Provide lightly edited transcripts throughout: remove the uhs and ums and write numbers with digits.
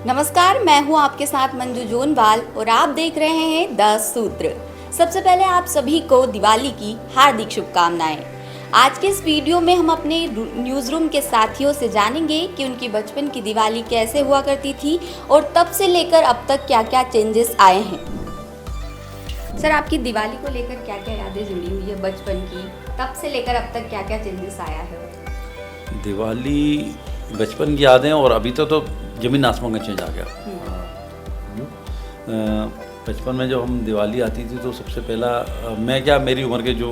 नमस्कार, मैं हूं आपके साथ मंजू जोनवाल और आप देख रहे हैं 10 सूत्र। सबसे पहले आप सभी को दिवाली की हार्दिक शुभकामनाएं। आज के इस वीडियो में हम अपने न्यूज़ रूम के साथियों से जानेंगे कि उनकी बचपन की दिवाली कैसे हुआ करती थी और तब से लेकर अब तक क्या क्या चेंजेस आए हैं। सर, आपकी दिवाली को लेकर क्या क्या यादें जुड़ी हुई है बचपन की, तब से लेकर अब तक क्या क्या चेंजेस आया है? दिवाली बचपन की यादें और अभी तो ज़मीन आसमान का चेंज आ गया। बचपन में जब हम दिवाली आती थी तो सबसे पहला मेरी उम्र के जो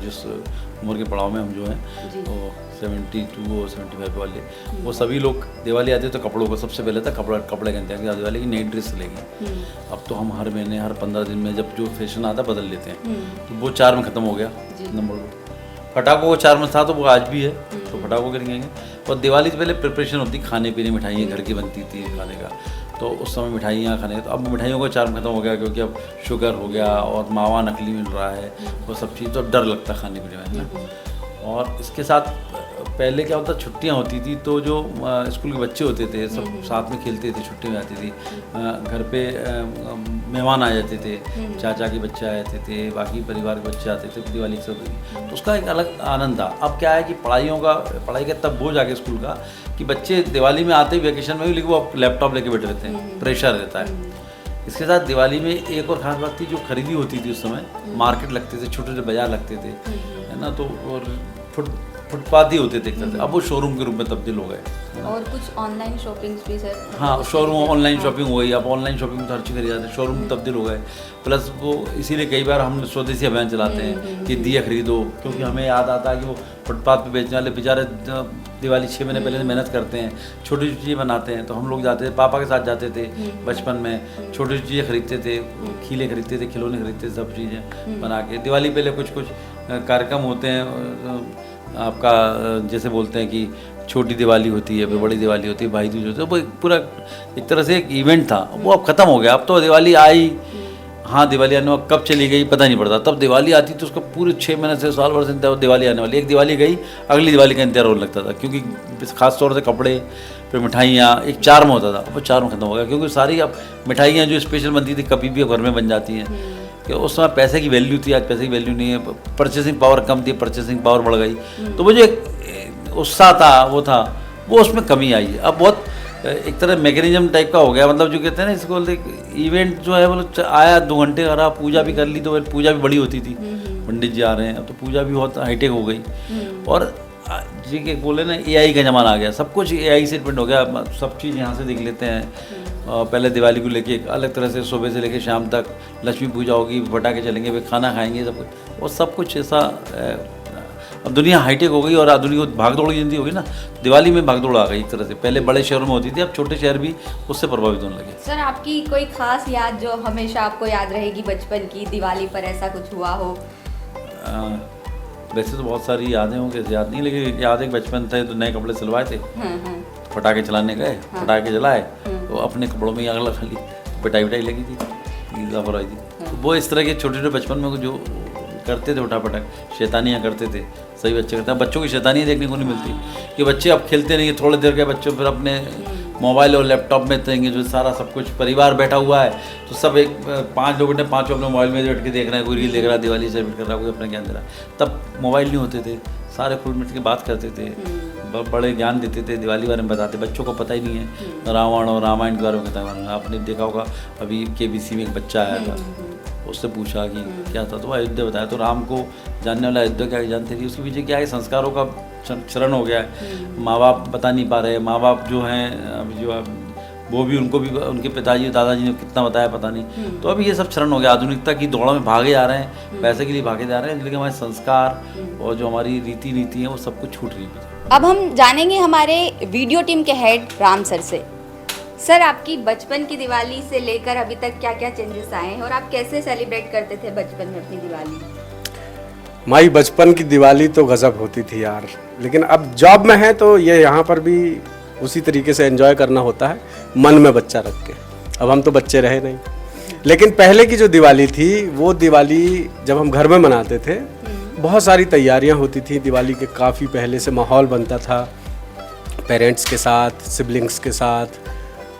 जिस उम्र के पड़ाव में हम जो हैं तो 72 और 75 वाले वो सभी लोग दिवाली आते तो कपड़ों को सबसे पहले था कपड़े कहते हैं कि दिवाली की नई ड्रेस लेंगे। अब तो हम हर महीने हर 15 दिन में जब जो फैशन आता बदल लेते हैं, तो वो 4 में ख़त्म हो गया। नंबर 2 पटाखों को 4 में था तो वो आज भी है, तो पटाखों करेंगे। और दिवाली से पहले प्रिपरेशन होती, खाने पीने मिठाइयाँ घर की बनती थी खाने का, तो उस समय मिठाइयाँ खाने का। तो अब मिठाइयों का 4 में ख़त्म हो गया क्योंकि अब शुगर हो गया और मावा नकली मिल रहा है, वो सब चीज़ तो अब डर लगता खाने पीने में, है ना। और इसके साथ पहले क्या होता, छुट्टियां होती थी तो जो स्कूल के बच्चे होते थे सब साथ में खेलते थे, छुट्टी में आती थी, घर पे मेहमान आ जाते थे, चाचा के बच्चे आ जाते थे, बाकी परिवार के बच्चे आते थे दिवाली के सब, तो उसका एक अलग आनंद था। अब क्या है कि पढ़ाई का तब बोझ आ गया स्कूल का कि बच्चे दिवाली में आते ही वैकेशन में भी, लेकिन वो लैपटॉप लेके बैठे रहते हैं, प्रेशर रहता है। इसके साथ दिवाली में एक और ख़ास बात थी, जो खरीदी होती थी उस समय, मार्केट लगते थे, छोटे छोटे बाजार लगते थे, है ना, तो और फुटपाथ ही होते थे एक तरह से। अब वो शोरूम के रूप में तब्दील हो गए। और कुछ ऑनलाइन शॉपिंग भी सर? हाँ, शोरूम ऑनलाइन शॉपिंग हो गई। अब ऑनलाइन शॉपिंग में तो हर चीज़ खरीद जाते हैं, शोरूम तब्दील हो गए। प्लस वो इसीलिए कई बार हम स्वदेशी अभियान चलाते हैं कि दिया खरीदो, क्योंकि हमें याद आता है कि वो फुटपाथ पे बेचने वाले बेचारे दिवाली 6 महीने पहले मेहनत करते हैं, छोटी छोटी चीज़ें बनाते हैं। तो हम लोग जाते थे, पापा के साथ जाते थे बचपन में, छोटी छोटी चीज़ें खरीदते थे, खीले खरीदते थे, खिलौने खरीदते थे, सब चीज़ें बना के। दिवाली पहले कुछ कार्यक्रम होते हैं आपका, जैसे बोलते हैं कि छोटी दिवाली होती है, फिर बड़ी दिवाली होती है, भाई दूज होती है, वो पूरा एक तरह से एक इवेंट था, वो अब ख़त्म हो गया। अब तो दिवाली आई, हाँ दिवाली आने वाली, कब चली गई पता नहीं पड़ता। तब दिवाली आती तो उसको पूरे 6 महीने से साल भर से दिवाली आने वाली, एक दिवाली गई अगली दिवाली का इंतजार होने लगता था, क्योंकि खास तौर से कपड़े, फिर मिठाइयाँ, एक चार में होता था। अब वो 4 में ख़त्म हो गया, क्योंकि सारी अब मिठाइयाँ जो स्पेशल बनती थी कभी भी घर में बन जाती हैं। कि उस समय पैसे की वैल्यू थी, आज पैसे की वैल्यू नहीं है, परचेसिंग पावर कम थी, परचेसिंग पावर बढ़ गई, तो वो जो एक उत्साह था वो उसमें कमी आई है। अब बहुत एक तरह मैकेनिज्म टाइप का हो गया, मतलब जो कहते हैं ना इसको, इवेंट जो है वो आया 2 घंटे करा, पूजा भी कर ली, तो पूजा भी बड़ी होती थी, पंडित जी आ रहे हैं, अब तो पूजा भी बहुत हाईटेक हो गई। और जी के बोले ना, AI का ज़माना आ गया, सब कुछ AI से डिपेंड हो गया, सब चीज़ यहाँ से देख लेते हैं। पहले दिवाली को लेके एक अलग तरह से सुबह से लेके शाम तक लक्ष्मी पूजा होगी, पटाखे चलेंगे, फिर खाना खाएंगे, सब कुछ, और सब कुछ ऐसा। अब दुनिया हाईटेक हो गई और आधुनिक भागदौड़ की जिंदगी होगी ना, दिवाली में भागदौड़ आ गई एक तरह से। पहले बड़े शहरों में होती थी, अब छोटे शहर भी उससे प्रभावित होने लगे। सर, आपकी कोई खास याद जो हमेशा आपको याद रहेगी बचपन की, दिवाली पर ऐसा कुछ हुआ हो? वैसे तो बहुत सारी यादें होंगी, कैसे याद नहीं, लेकिन याद एक बचपन थे तो नए कपड़े सिलवाए थे, पटाखे चलाने गए, पटाखे जलाए तो अपने कपड़ों में ही आग लगा ली, पिटाई लगी थी, ईज़ा फराई थी। तो वो इस तरह के छोटे छोटे बचपन में जो करते थे, उठा पटक शैतानियाँ करते थे, सही बच्चे करते हैं। बच्चों की शैतानियाँ देखने को नहीं मिलती कि बच्चे अब खेलते नहीं, थोड़ी देर के बच्चों फिर अपने मोबाइल और लैपटॉप में देंगे, जो सारा सब कुछ परिवार बैठा हुआ है, तो सब एक 5 लोग बैठे, 5 अपने मोबाइल में बैठ के देख रहे हैं, कोई रील देख रहा है, दिवाली सेलिब्रेट कर रहा है, कोई अपना ज्ञान दे रहा है। तब मोबाइल नहीं होते थे, सारे खुल मिट के बात करते थे, बड़े ज्ञान देते थे, दिवाली बारे में बताते। बच्चों को पता ही नहीं है रावण और रामायण के बारे में कहता है। आपने देखा होगा अभी KBC में एक बच्चा आया था, उससे पूछा कि क्या था, तो अयोध्या बताया। तो राम को जानने वाला अयोध्या क्या जानते थे, उसके पीछे क्या है, संस्कारों का क्षरण हो गया है। माँ बाप बता नहीं पा रहे, माँ बाप जो हैं अभी जो वो भी, उनको भी उनके पिताजी दादाजी ने कितना बताया पता नहीं। तो अभी ये सब क्षरण हो गया, आधुनिकता की दौड़ में भागे जा रहे हैं, पैसे के लिए भागे जा रहे हैं, लेकिन हमारे संस्कार और जो हमारी रीति नीति है वो सब कुछ छूट रही है। अब हम जानेंगे हमारे वीडियो टीम के हेड राम सर से। सर, आपकी बचपन की दिवाली से लेकर अभी तक क्या क्या चेंजेस आए हैं और आप कैसे सेलिब्रेट करते थे बचपन में अपनी दिवाली? हमारी बचपन की दिवाली तो गजब होती थी यार, लेकिन अब जॉब में है तो ये यहाँ पर भी उसी तरीके से एंजॉय करना होता है, मन में बच्चा रख के। अब हम तो बच्चे रहे नहीं, लेकिन पहले की जो दिवाली थी वो दिवाली जब हम घर में मनाते थे, बहुत सारी तैयारियां होती थी। दिवाली के काफ़ी पहले से माहौल बनता था, पेरेंट्स के साथ, सिबलिंग्स के साथ,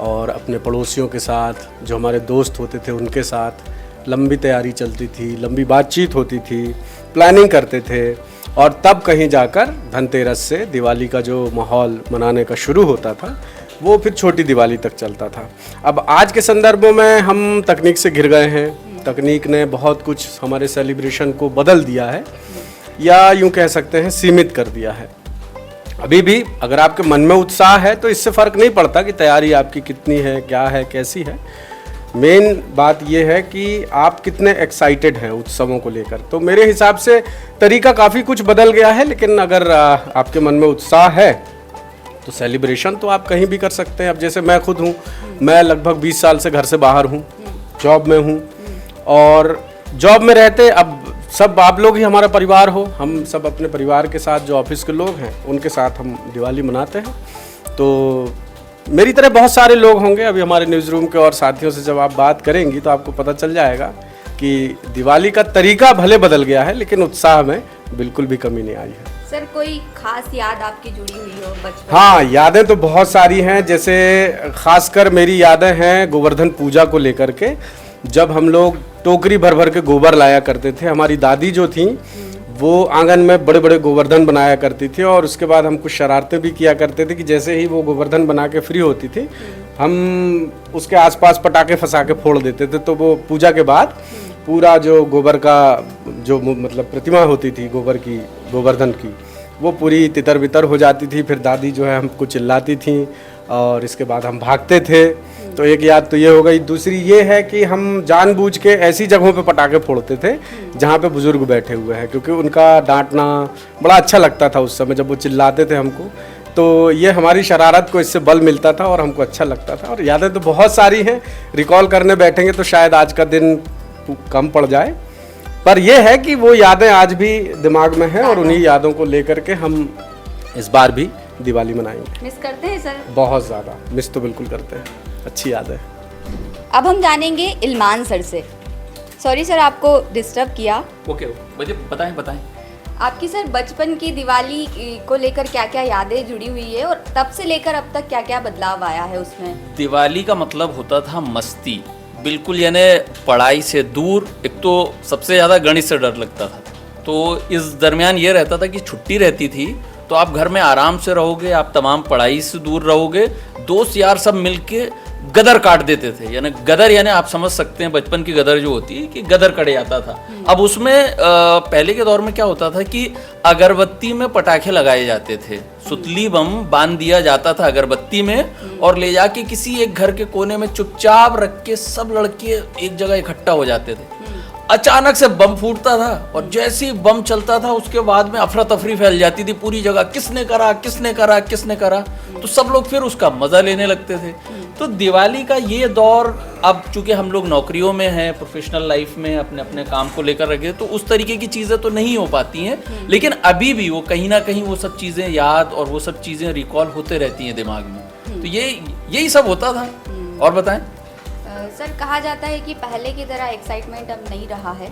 और अपने पड़ोसियों के साथ, जो हमारे दोस्त होते थे उनके साथ लंबी तैयारी चलती थी, लंबी बातचीत होती थी, प्लानिंग करते थे और तब कहीं जाकर धनतेरस से दिवाली का जो माहौल मनाने का शुरू होता था वो फिर छोटी दिवाली तक चलता था। अब आज के संदर्भों में हम तकनीक से घिर गए हैं। तकनीक ने बहुत कुछ हमारे सेलिब्रेशन को बदल दिया है या यूं कह सकते हैं सीमित कर दिया है। अभी भी अगर आपके मन में उत्साह है तो इससे फ़र्क नहीं पड़ता कि तैयारी आपकी कितनी है, क्या है, कैसी है। मेन बात यह है कि आप कितने एक्साइटेड हैं उत्सवों को लेकर। तो मेरे हिसाब से तरीका काफ़ी कुछ बदल गया है, लेकिन अगर आपके मन में उत्साह है तो सेलिब्रेशन तो आप कहीं भी कर सकते हैं। अब जैसे मैं खुद हूँ, मैं लगभग 20 साल से घर से बाहर हूँ, जॉब में हूँ और जॉब में रहते अब सब आप लोग ही हमारा परिवार हो। हम सब अपने परिवार के साथ, जो ऑफिस के लोग हैं उनके साथ हम दिवाली मनाते हैं। तो मेरी तरह बहुत सारे लोग होंगे। अभी हमारे न्यूज़ रूम के और साथियों से जब आप बात करेंगी तो आपको पता चल जाएगा कि दिवाली का तरीका भले बदल गया है, लेकिन उत्साह में बिल्कुल भी कमी नहीं आई है। सर कोई खास याद आपकी जुड़ी हुई हो बचपन? हाँ, यादें तो बहुत सारी हैं। जैसे खासकर मेरी यादें हैं गोवर्धन पूजा को लेकर के। जब हम लोग टोकरी भर भर के गोबर लाया करते थे, हमारी दादी जो थी वो आंगन में बड़े बड़े गोवर्धन बनाया करती थी और उसके बाद हम कुछ शरारतें भी किया करते थे कि जैसे ही वो गोवर्धन बना के फ्री होती थी हम उसके आसपास पटाखे फंसा के फोड़ देते थे। तो वो पूजा के बाद पूरा जो गोबर का जो मतलब प्रतिमा होती थी गोबर की, गोवर्धन की, वो पूरी तितर बितर हो जाती थी। फिर दादी जो है हमको चिल्लाती थी और इसके बाद हम भागते थे। तो एक याद तो ये हो गई। दूसरी ये है कि हम जानबूझ के ऐसी जगहों पे पटाखे फोड़ते थे जहाँ पे बुजुर्ग बैठे हुए हैं, क्योंकि उनका डांटना बड़ा अच्छा लगता था उस समय जब वो चिल्लाते थे हमको। तो ये हमारी शरारत को इससे बल मिलता था और हमको अच्छा लगता था। और यादें तो बहुत सारी हैं, रिकॉल करने बैठेंगे तो शायद आज का दिन कम पड़ जाए, पर यह है कि वो यादें आज भी दिमाग में हैं और उन्हीं यादों को लेकर के हम इस बार भी दिवाली मनाएंगे। मिस करते हैं सर? बहुत ज़्यादा मिस तो बिल्कुल करते हैं, अच्छी याद है। अब हम जानेंगे इल्मान सर से। सॉरी सर आपको डिस्टर्ब किया। ओके, मुझे बताएं। आपकी सर बचपन की दिवाली को लेकर क्या क्या यादें जुड़ी हुई है और तब से लेकर अब तक क्या क्या बदलाव आया है उसमें? दिवाली का मतलब होता था मस्ती, बिल्कुल यानी पढ़ाई से दूर। एक तो सबसे ज़्यादा गणित से डर लगता था, तो इस दरमियान ये रहता था कि छुट्टी रहती थी तो आप घर में आराम से रहोगे, आप तमाम पढ़ाई से दूर रहोगे। दोस्त यार सब मिलके गदर काट देते थे, यानी गदर यानी आप समझ सकते हैं बचपन की गदर जो होती है कि गदर कट जाता था। अब उसमें पहले के दौर में क्या होता था कि अगरबत्ती में पटाखे लगाए जाते थे, सुतली बम बांध दिया जाता था अगरबत्ती में और ले जाके किसी एक घर के कोने में चुपचाप रख के सब लड़के एक जगह इकट्ठा हो जाते थे। अचानक से बम फूटता था और जैसे ही बम चलता था उसके बाद में अफरा तफरी फैल जाती थी पूरी जगह, किसने करा। तो सब लोग फिर उसका मजा लेने लगते थे। तो दिवाली का ये दौर, अब चूंकि हम लोग नौकरियों में हैं, प्रोफेशनल लाइफ में अपने अपने काम को लेकर रखे, तो उस तरीके की चीज़ें तो नहीं हो पाती हैं, लेकिन अभी भी वो कहीं ना कहीं वो सब चीज़ें याद और वो सब चीज़ें रिकॉल होते रहती हैं दिमाग में। तो यही सब होता था। और बताएं सर, कहा जाता है कि पहले की तरह एक्साइटमेंट अब नहीं रहा है,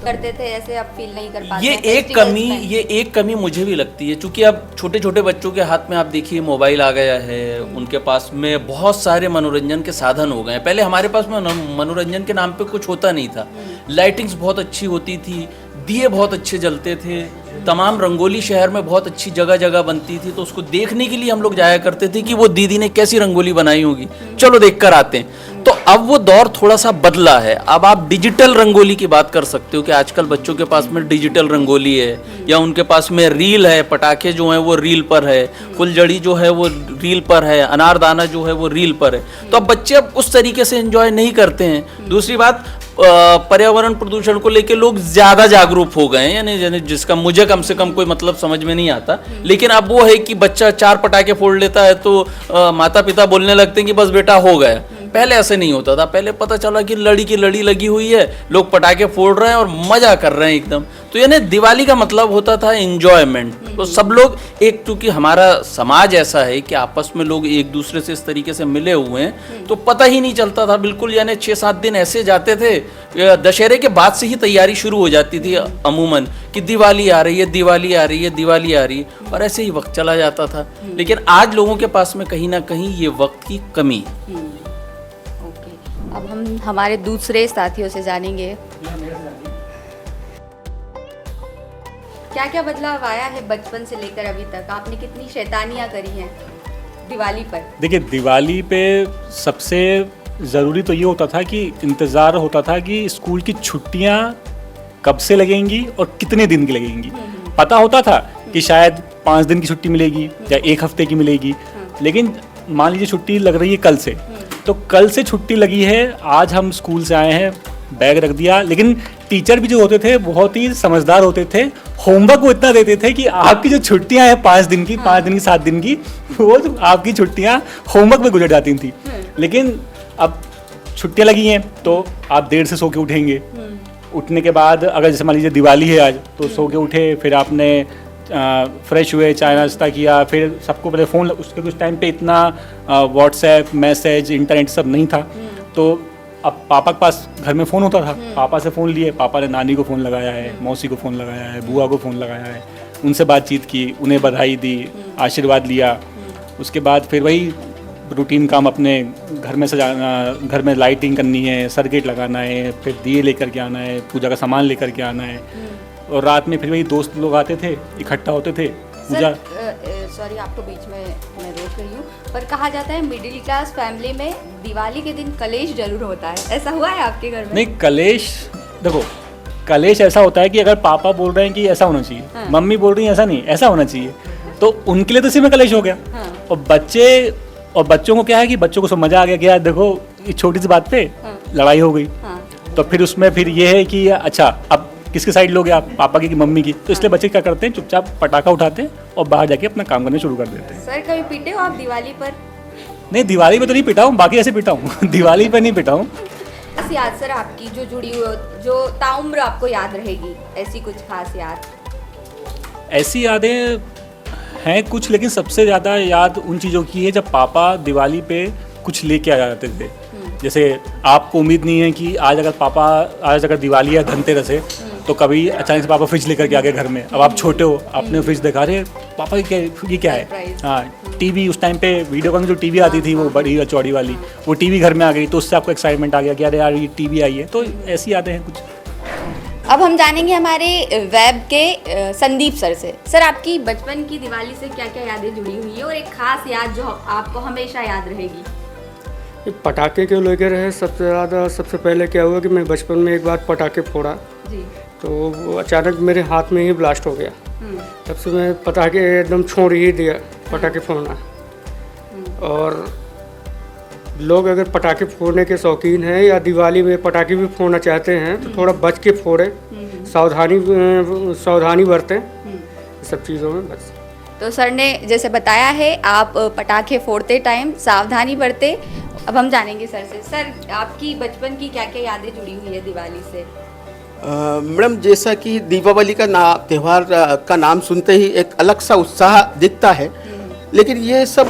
करते थे ऐसे अब फील नहीं कर पाते। ये एक कमी मुझे भी लगती है, क्योंकि अब छोटे छोटे बच्चों के हाथ में आप देखिए मोबाइल आ गया है, उनके पास में बहुत सारे मनोरंजन के साधन हो गए हैं। पहले हमारे पास में मनोरंजन के नाम पे कुछ होता नहीं था। लाइटिंग्स बहुत अच्छी होती थी, दिए बहुत अच्छे जलते थे, तमाम रंगोली शहर में बहुत अच्छी जगह जगह बनती थी, तो उसको देखने के लिए हम लोग जाया करते थे कि वो दीदी ने कैसी रंगोली बनाई होगी, चलो देख कर आते हैं। तो अब वो दौर थोड़ा सा बदला है। अब आप डिजिटल रंगोली की बात कर सकते हो कि आजकल बच्चों के पास में डिजिटल रंगोली है, या उनके पास में रील है, पटाखे जो हैं वो रील पर है, फुलझड़ी जो है वो रील पर है, अनारदाना जो है वो रील पर है। तो अब बच्चे अब उस तरीके से एंजॉय नहीं करते हैं। दूसरी बात, पर्यावरण प्रदूषण को लेके लोग ज्यादा जागरूक हो गए हैं, यानी जिसका मुझे कम से कम कोई मतलब समझ में नहीं आता। लेकिन अब वो है कि बच्चा 4 पटाखे फोड़ लेता है तो माता पिता बोलने लगते हैं कि बस बेटा हो गया। पहले ऐसे नहीं होता था। पहले पता चला कि लड़ी की लड़ी लगी हुई है, लोग पटाखे फोड़ रहे हैं और मजा कर रहे हैं एकदम। तो यानी दिवाली का मतलब होता था एंजॉयमेंट। तो सब लोग एक, क्योंकि हमारा समाज ऐसा है कि आपस में लोग एक दूसरे से इस तरीके से मिले हुए हैं, तो पता ही नहीं चलता था बिल्कुल। यानी 6-7 दिन ऐसे जाते थे, दशहरे के बाद से ही तैयारी शुरू हो जाती थी अमूमन कि दिवाली आ रही है, दिवाली आ रही है, दिवाली आ रही है, और ऐसे ही वक्त चला जाता था। लेकिन आज लोगों के पास में कहीं ना कहीं ये वक्त की कमी है। ओके, अब हम हमारे दूसरे साथियों से जानेंगे क्या क्या बदलाव आया है बचपन से लेकर अभी तक। आपने कितनी शैतानियां करी हैं दिवाली पर? देखिए, दिवाली पे सबसे ज़रूरी तो ये होता था कि इंतज़ार होता था कि स्कूल की छुट्टियां कब से लगेंगी और कितने दिन की लगेंगी। पता होता था कि शायद 5 दिन की छुट्टी मिलेगी या 1 हफ्ते की मिलेगी, लेकिन मान लीजिए छुट्टी लग रही है कल से, तो कल से छुट्टी लगी है, आज हम स्कूल से आए हैं, बैग रख दिया। लेकिन टीचर भी जो होते थे बहुत ही समझदार होते थे, होमवर्क वो इतना देते थे कि आपकी जो छुट्टियां हैं 5 दिन की, 5 दिन की, 7 दिन की, वो आपकी छुट्टियां होमवर्क में गुजर जाती थी। लेकिन अब छुट्टियां लगी हैं तो आप देर से सो के उठेंगे। उठने के बाद अगर जैसे मान लीजिए दिवाली है आज, तो सो के उठे, फिर आपने फ्रेश हुए, चाय नाश्ता किया, फिर सबको पहले फ़ोन, उसके कुछ टाइम पे इतना व्हाट्सएप, मैसेज, इंटरनेट सब नहीं था, तो अब पापा के पास घर में फ़ोन होता था, पापा से फ़ोन लिए, पापा ने नानी को फ़ोन लगाया है, मौसी को फ़ोन लगाया है, बुआ को फ़ोन लगाया है, उनसे बातचीत की, उन्हें बधाई दी, आशीर्वाद लिया। उसके बाद फिर वही रूटीन काम अपने घर में सजाना, घर में लाइटिंग करनी है, सर्किट लगाना है, फिर दिए लेकर के आना है, पूजा का सामान लेकर के आना है, और रात में फिर वही दोस्त लोग आते थे, इकट्ठा होते थे पूजा। सॉरी आपको बीच में मैं रोक रही हूँ, पर कहा जाता है मिडिल क्लास फैमिली में दिवाली के दिन कलेश जरूर होता है, ऐसा हुआ है आपके घर में? नहीं, कलेश, देखो कलेश ऐसा होता है कि अगर पापा बोल रहे हैं कि ऐसा होना चाहिए, हाँ। मम्मी बोल रही है ऐसा नहीं, ऐसा होना चाहिए, तो उनके लिए तो इसी में कलेश हो गया। हाँ। और बच्चों को क्या है कि बच्चों को सब मजा आ गया कि यार देखो इस छोटी सी बात पे हाँ। लड़ाई हो गई। हाँ। तो फिर उसमें फिर ये है कि अच्छा अब किसकी साइड लोगे आप, पापा की कि मम्मी की? तो इसलिए बच्चे क्या करते हैं, चुपचाप पटाखा उठाते हैं और बाहर जाके अपना काम करना शुरू कर देते हैं। सर कभी पीटे हो आप दिवाली पर? नहीं, दिवाली पे तो नहीं पिटा हूँ, बाकी ऐसे पिटा हूँ दिवाली पे नहीं पिटा हूँ। ऐसी याद सर आपकी जो जुड़ी हुई हो, जो ताउम्र आपको याद रहेगी, ऐसी कुछ खास याद? ऐसी यादें हैं कुछ, लेकिन सबसे ज़्यादा याद उन चीज़ों की है जब पापा दिवाली पे कुछ लेके आ जाते थे। जैसे आपको उम्मीद नहीं है कि आज अगर दिवाली है, धनतेरस है, तो कभी अचानक से पापा फ्रिज लेकर के आ गए घर में। अब आप छोटे हो, आपने फ्रिज देखा, रहे पापा ये क्या है? Surprise। हाँ, टीवी उस टाइम पे वीडियो कॉन में जो टीवी आती थी वो बड़ी चौड़ी वाली, वो टीवी घर में आ गई, तो उससे आपको एक्साइटमेंट आ गया कि अरे यार ये टीवी आई है। तो ऐसी यादें हैं कुछ। अब हम जानेंगे हमारे वेब के संदीप सर से। सर आपकी बचपन की दिवाली से क्या क्या यादें जुड़ी हुई है और एक खास याद जो आपको हमेशा याद रहेगी? ये पटाखे के लेकर है सबसे ज़्यादा। सबसे पहले क्या हुआ कि मैं बचपन में एक बार पटाखे फोड़ा, जी। तो वो अचानक मेरे हाथ में ही ब्लास्ट हो गया। तब से मैं पटाखे एकदम छोड़ ही दिया, पटाखे फोड़ना। और लोग अगर पटाखे फोड़ने के शौकीन हैं या दिवाली में पटाखे भी फोड़ना चाहते हैं तो थोड़ा बच के फोड़े, सावधानी बरतें सब चीज़ों में बस। तो सर ने जैसे बताया है आप पटाखे फोड़ते टाइम सावधानी बरते। अब हम जानेंगे सर से। सर आपकी बचपन की क्या क्या यादें जुड़ी हुई है दिवाली से? मैडम, जैसा कि दीपावली का त्यौहार का नाम सुनते ही एक अलग सा उत्साह दिखता है, लेकिन ये सब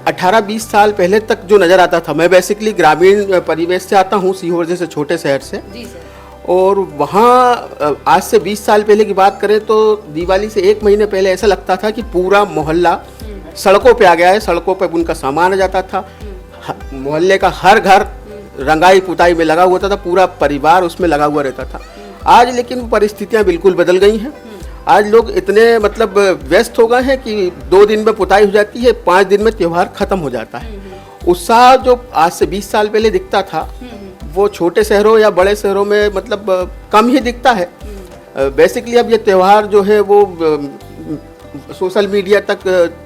18-20 साल पहले तक जो नज़र आता था। मैं बेसिकली ग्रामीण परिवेश से आता हूँ, सीहोर जैसे छोटे शहर से। जी सर। और वहाँ आज से 20 साल पहले की बात करें तो दिवाली से 1 महीने पहले ऐसा लगता था कि पूरा मोहल्ला सड़कों पे आ गया है, सड़कों पे उनका सामान आ जाता था, मोहल्ले का हर घर रंगाई पुताई में लगा हुआ था, पूरा परिवार उसमें लगा हुआ रहता था। आज लेकिन वो परिस्थितियाँ बिल्कुल बदल गई हैं। आज लोग इतने मतलब व्यस्त हो गए हैं कि 2 दिन में पुताई हो जाती है, 5 दिन में त्यौहार ख़त्म हो जाता है। उत्साह जो आज से 20 साल पहले दिखता था वो छोटे शहरों या बड़े शहरों में मतलब कम ही दिखता है। बेसिकली अब ये त्यौहार जो है वो सोशल मीडिया तक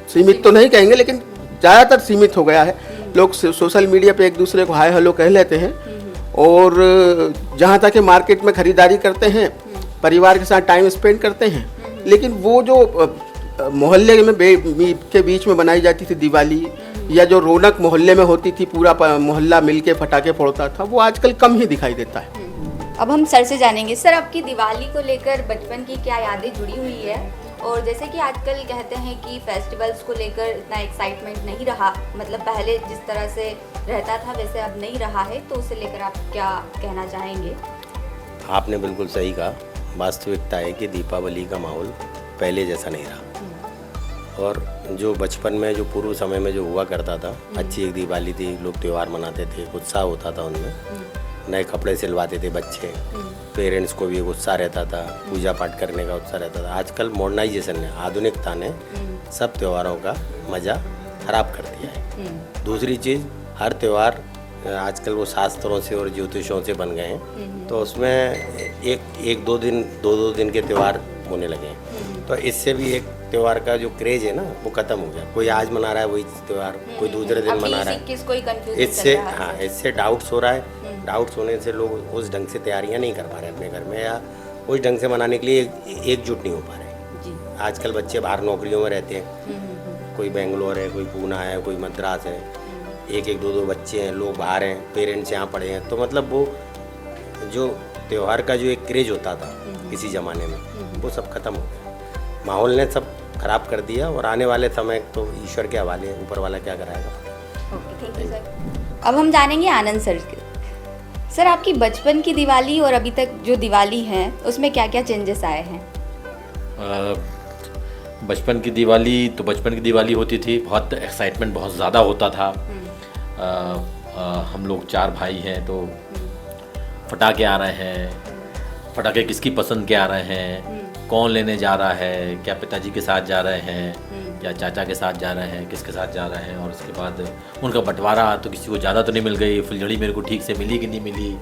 सीमित तो नहीं कहेंगे, लेकिन ज़्यादातर सीमित हो गया है। लोग सोशल मीडिया पे एक दूसरे को हाय हेलो कह लेते हैं, और जहाँ तक कि मार्केट में ख़रीदारी करते हैं, परिवार के साथ टाइम स्पेंड करते हैं, लेकिन वो जो मोहल्ले में के बीच में बनाई जाती थी दिवाली, या जो रौनक मोहल्ले में होती थी, पूरा मोहल्ला मिलके पटाखे फोड़ता था, वो आजकल कम ही दिखाई देता है। अब हम सर से जानेंगे, सर आपकी दिवाली को लेकर बचपन की क्या यादें जुड़ी हुई है? और जैसे कि आजकल कहते हैं कि फेस्टिवल्स को लेकर इतना एक्साइटमेंट नहीं रहा, मतलब पहले जिस तरह से रहता था वैसे अब नहीं रहा है, तो उसे लेकर आप क्या कहना चाहेंगे? आपने बिल्कुल सही कहा। वास्तविकता है कि दीपावली का माहौल पहले जैसा नहीं रहा, और जो बचपन में जो पूर्व समय में जो हुआ करता था, अच्छी एक दिवाली थी, लोग त्यौहार मनाते थे, उत्साह होता था उनमें, नए कपड़े सिलवाते थे बच्चे, पेरेंट्स को भी एक उत्साह रहता था, पूजा पाठ करने का उत्साह रहता था। आजकल मॉडर्नाइजेशन ने, आधुनिकता ने सब त्योहारों का मज़ा खराब कर दिया है। दूसरी चीज़, हर त्यौहार आजकल वो शास्त्रों से और ज्योतिषों से बन गए हैं, तो उसमें एक दो दिन के त्यौहार होने लगे हैं, तो इससे भी एक त्यौहार का जो क्रेज है ना वो खत्म हो गया। कोई आज मना रहा है वही त्यौहार, कोई दूसरे दिन मना रहा है। इससे इससे डाउट्स हो रहा है। डाउट्स होने से लोग उस ढंग से तैयारियां नहीं कर पा रहे अपने घर में, या उस ढंग से मनाने के लिए एकजुट नहीं हो पा रहे। आजकल बच्चे बाहर नौकरियों में रहते हैं, कोई बेंगलोर है, कोई पूना है, कोई मद्रास है, एक दो बच्चे हैं, लोग बाहर हैं, पेरेंट्स यहाँ पढ़े हैं, तो मतलब वो जो त्यौहार का जो एक क्रेज होता था किसी ज़माने में, वो सब खत्म हो गया। माहौल ने सब खराब कर दिया, और आने वाले समय तो ईश्वर के हवाले है, ऊपर वाला क्या कराएगा। Okay, thank you sir. अब हम जानेंगे आनंद सर के। सर आपकी बचपन की दिवाली और अभी तक जो दिवाली है उसमें क्या क्या चेंजेस आए हैं? बचपन की दिवाली होती थी, बहुत एक्साइटमेंट बहुत ज़्यादा होता था। हम लोग 4 भाई हैं, तो पटाखे आ रहे हैं, पटाखे किसकी पसंद के आ रहे हैं, कौन लेने जा रहा है, क्या पिताजी के साथ जा रहे हैं या चाचा के साथ जा रहे हैं, किसके साथ जा रहे हैं, और उसके बाद उनका बंटवारा, तो किसी को ज़्यादा तो नहीं मिल गई, फुलझड़ी मेरे को ठीक से मिली कि नहीं मिली,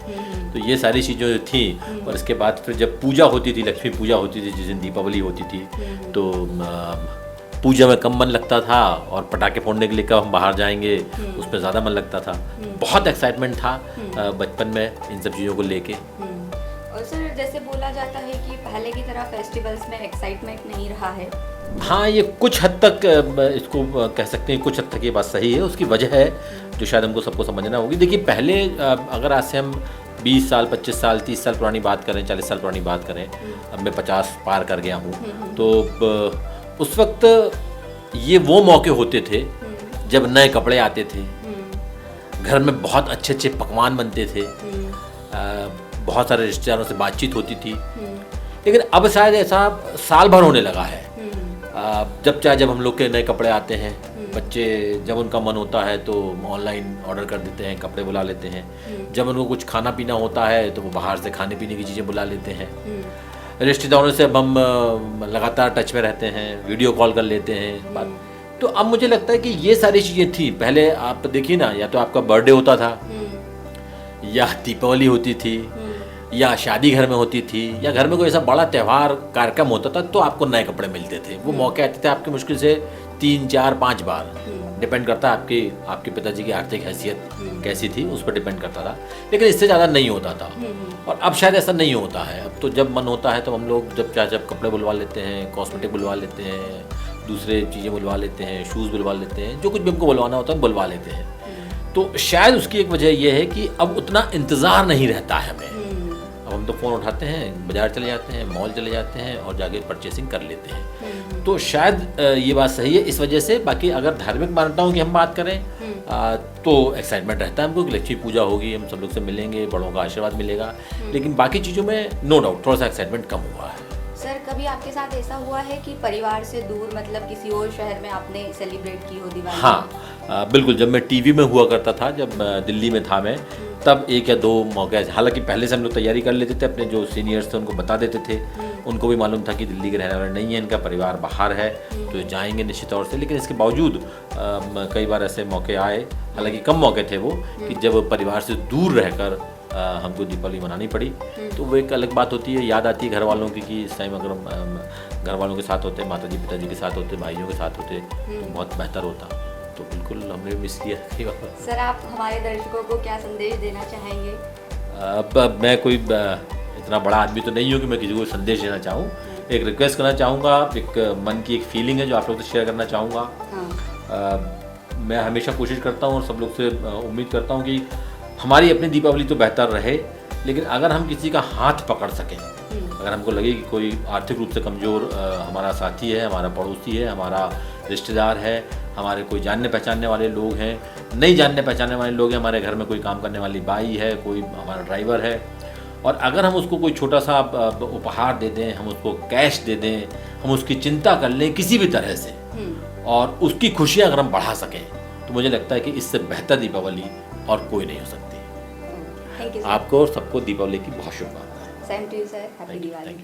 तो ये सारी चीज़ें थी। और इसके बाद फिर जब पूजा होती थी, लक्ष्मी पूजा होती थी, जिस दिन दीपावली होती थी, तो पूजा में कम मन लगता था, और पटाखे फोड़ने के लिए कब हम बाहर जाएंगे उसमें ज़्यादा मन लगता था। बहुत एक्साइटमेंट था बचपन में इन सब चीज़ों को लेके। और सर जैसे बोला जाता है कि पहले की तरह फेस्टिवल्स में एक्साइटमेंट नहीं रहा है। हाँ, ये कुछ हद तक इसको कह सकते हैं, कुछ हद तक ये बात सही है। उसकी वजह है जो शायद हमको सबको समझना होगी। देखिए, पहले अगर आज से हम 20 साल, 25 साल, 30 साल पुरानी बात करें, 40 साल पुरानी बात करें, अब मैं 50 पार कर गया हूँ, तो उस वक्त ये वो मौके होते थे जब नए कपड़े आते थे, घर में बहुत अच्छे अच्छे पकवान बनते थे, बहुत सारे रिश्तेदारों से बातचीत होती थी। लेकिन अब शायद ऐसा साल भर होने लगा है। जब हम लोग के नए कपड़े आते हैं, बच्चे जब उनका मन होता है तो ऑनलाइन ऑर्डर कर देते हैं, कपड़े बुला लेते हैं। जब उनको कुछ खाना पीना होता है तो वो बाहर से खाने पीने की चीज़ें बुला लेते हैं। रिश्तेदारों से अब हम लगातार टच में रहते हैं, वीडियो कॉल कर लेते हैं बात। तो अब मुझे लगता है कि ये सारी चीज़ें थी। पहले आप देखिए ना, या तो आपका बर्थडे होता था, या दीपावली होती थी, या शादी घर में होती थी, या घर में कोई ऐसा बड़ा त्यौहार कार्यक्रम होता था तो आपको नए कपड़े मिलते थे। वो मौके आते थे आपके मुश्किल से 3, 4, 5 बार, डिपेंड करता है आपके पिताजी की आर्थिक हैसियत कैसी थी, उस पर डिपेंड करता था। लेकिन इससे ज़्यादा नहीं होता था, और अब शायद ऐसा नहीं होता है। अब तो जब मन होता है तो हम लोग जब कपड़े बुलवा लेते हैं, कॉस्मेटिक बुलवा लेते हैं, दूसरे चीज़ें बुलवा लेते हैं, शूज़ बुलवा लेते हैं, जो कुछ भी हमको बुलवाना होता है बुलवा लेते हैं। तो शायद उसकी एक वजह यह है कि अब उतना इंतज़ार नहीं रहता है हमें। अब हम तो फ़ोन उठाते हैं, बाज़ार चले जाते हैं, मॉल चले जाते हैं और जाके परचेसिंग कर लेते हैं। तो शायद ये बात सही है इस वजह से। बाकी अगर धार्मिक मान्यताओं की हम बात करें तो एक्साइटमेंट रहता है हमको कि लक्ष्मी पूजा होगी, हम सब लोग से मिलेंगे, बड़ों का आशीर्वाद मिलेगा। लेकिन बाकी चीज़ों में नो डाउट थोड़ा सा एक्साइटमेंट कम हुआ है। सर कभी आपके साथ ऐसा हुआ है कि परिवार से दूर, मतलब किसी और शहर में आपने सेलिब्रेट की हो दिवाली? हाँ, बिल्कुल। जब मैं टीवी में हुआ करता था, जब दिल्ली में था मैं, तब 1 या 2 मौके, हालांकि पहले से हम लोग तैयारी कर लेते थे, अपने जो सीनियर्स थे उनको बता देते थे, उनको भी मालूम था कि दिल्ली के रहने वाले नहीं है, इनका परिवार बाहर है, तो जाएंगे निश्चित तौर से। लेकिन इसके बावजूद कई बार ऐसे मौके आए, हालांकि कम मौके थे वो, कि जब परिवार से दूर रहकर हमको दीपावली मनानी पड़ी, तो वो एक अलग बात होती है। याद आती है घर वालों की कि इस टाइम अगर हम घर वालों के साथ होते, माताजी पिताजी के साथ होते, भाइयों के साथ होते, तो बहुत बेहतर होता। तो बिल्कुल हमने मिस किया कई बार। सर आप हमारे दर्शकों को क्या संदेश देना चाहेंगे? अब मैं कोई इतना बड़ा आदमी तो नहीं हूँ कि मैं किसी को संदेश देना चाहूँ। एक रिक्वेस्ट करना चाहूँगा, एक मन की एक फीलिंग है जो आप लोग से शेयर करना चाहूँगा। मैं हमेशा कोशिश करता हूँ और सब लोग से उम्मीद करता हूँ कि हमारी अपनी दीपावली तो बेहतर रहे, लेकिन अगर हम किसी का हाथ पकड़ सकें, अगर हमको लगे कि कोई आर्थिक रूप से कमज़ोर हमारा साथी है, हमारा पड़ोसी है, हमारा रिश्तेदार है, हमारे कोई जानने पहचानने वाले लोग हैं, नहीं जानने पहचानने वाले लोग हैं, हमारे घर में कोई काम करने वाली बाई है, कोई हमारा ड्राइवर है, और अगर हम उसको कोई छोटा सा उपहार दे दें, हम उसको कैश दे दें, हम उसकी चिंता कर लें किसी भी तरह से, और उसकी खुशियाँ अगर हम बढ़ा सकें, तो मुझे लगता है कि इससे बेहतर दीपावली और कोई नहीं हो सकती। थैंक यू आपको और सबको दीपावली की बहुत शुभकामनाएं। Same to you sir, happy Diwali.